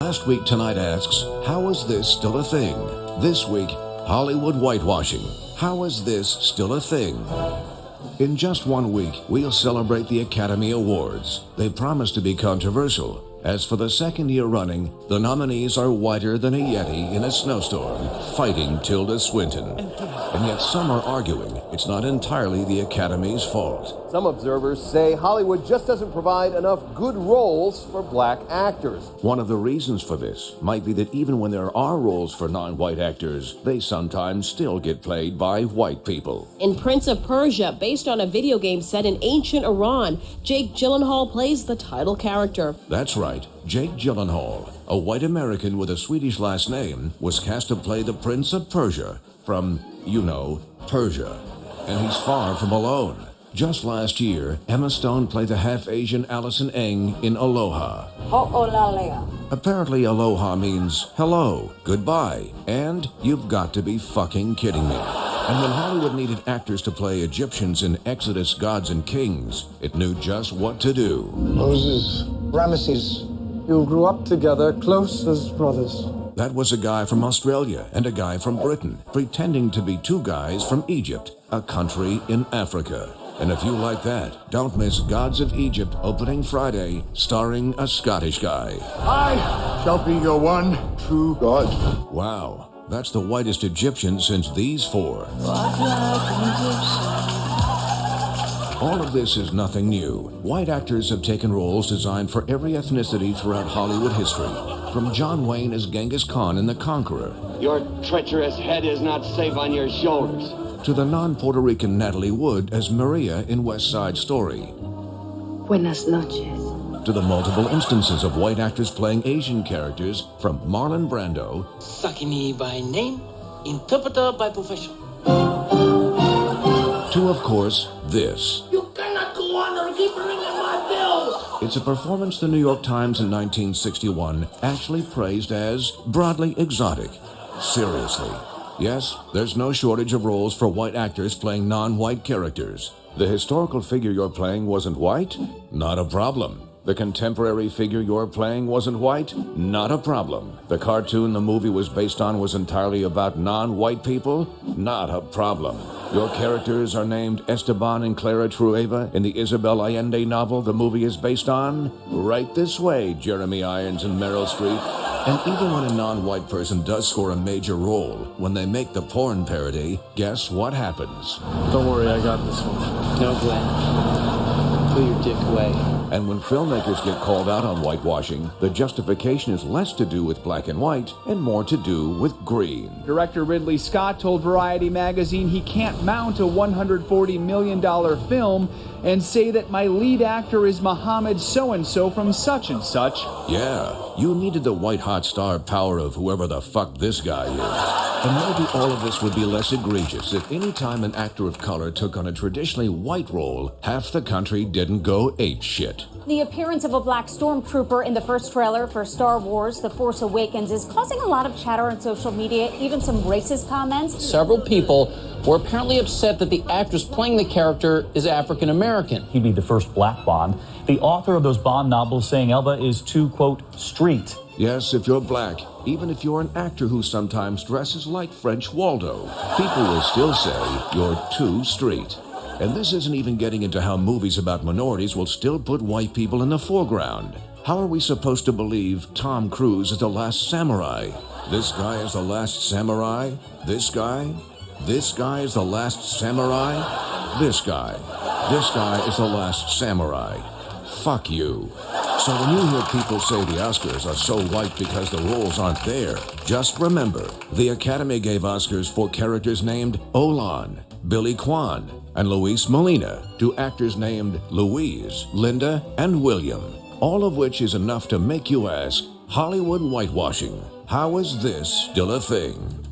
Last Week Tonight asks, how is this still a thing? This week, Hollywood whitewashing. How is this still a thing? In just 1 week, we'll celebrate the Academy Awards. They promise to be controversial, as for the second year running, the nominees are whiter than a Yeti in a snowstorm, fighting Tilda Swinton. And yet some are arguing it's not entirely the Academy's fault. Some observers say Hollywood just doesn't provide enough good roles for black actors. One of the reasons for this might be that even when there are roles for non-white actors, they sometimes still get played by white people. In Prince of Persia, based on a video game set in ancient Iran, Jake Gyllenhaal plays the title character. That's right. Jake Gyllenhaal, a white American with a Swedish last name, was cast to play the Prince of Persia from, Persia. And he's far from alone. Just last year, Emma Stone played the half-Asian Allison Eng in Aloha. Apparently, aloha means hello, goodbye, and you've got to be fucking kidding me. And when Hollywood needed actors to play Egyptians in Exodus Gods and Kings, it knew just what to do. Moses, Ramesses, you grew up together, close as brothers. That was a guy from Australia and a guy from Britain, pretending to be two guys from Egypt, a country in Africa. And if you like that, don't miss Gods of Egypt opening Friday, starring a Scottish guy. I shall be your one true God. Wow, that's the whitest Egyptian since these four. All of this is nothing new. White actors have taken roles designed for every ethnicity throughout Hollywood history, from John Wayne as Genghis Khan in The Conqueror. Your treacherous head is not safe on your shoulders. To the non-Puerto Rican Natalie Wood as Maria in West Side Story. Buenas noches. To the multiple instances of white actors playing Asian characters, from Marlon Brando, Sakini by name, interpreter by profession, to, of course, this. You cannot go on or keep ringing my bells. It's a performance the New York Times in 1961 actually praised as broadly exotic. Seriously. Yes, there's no shortage of roles for white actors playing non-white characters. The historical figure you're playing wasn't white? Not a problem. The contemporary figure you're playing wasn't white? Not a problem. The cartoon the movie was based on was entirely about non-white people? Not a problem. Your characters are named Esteban and Clara Trueba in the Isabel Allende novel the movie is based on? Right this way, Jeremy Irons and Meryl Streep. And even when a non-white person does score a major role, when they make the porn parody, guess what happens? Don't worry, I got this one. No, Glenn. Put your dick away. And when filmmakers get called out on whitewashing, the justification is less to do with black and white and more to do with green. Director Ridley Scott told Variety magazine he can't mount a $140 million film and say that my lead actor is Mohammed so-and-so from such and such. Yeah, you needed the white-hot star power of whoever the fuck this guy is. And maybe all of this would be less egregious if any time an actor of color took on a traditionally white role, half the country didn't go apeshit. The appearance of a black stormtrooper in the first trailer for Star Wars The Force Awakens is causing a lot of chatter on social media, even some racist comments. Several people were apparently upset that the actress playing the character is African American. He'd be the first black Bond. The author of those Bond novels saying Elba is too, quote, street. Yes, if you're black, even if you're an actor who sometimes dresses like French Waldo, people will still say you're too street. And this isn't even getting into how movies about minorities will still put white people in the foreground. How are we supposed to believe Tom Cruise is the last samurai? This guy is the last samurai? This guy? This guy is the last samurai? This guy is the last samurai. Fuck you. So when you hear people say the Oscars are so white because the roles aren't there, just remember, the Academy gave Oscars for characters named Olan, Billy Kwan, and Luis Molina to actors named Louise, Linda, and William, all of which is enough to make you ask, Hollywood whitewashing, how is this still a thing?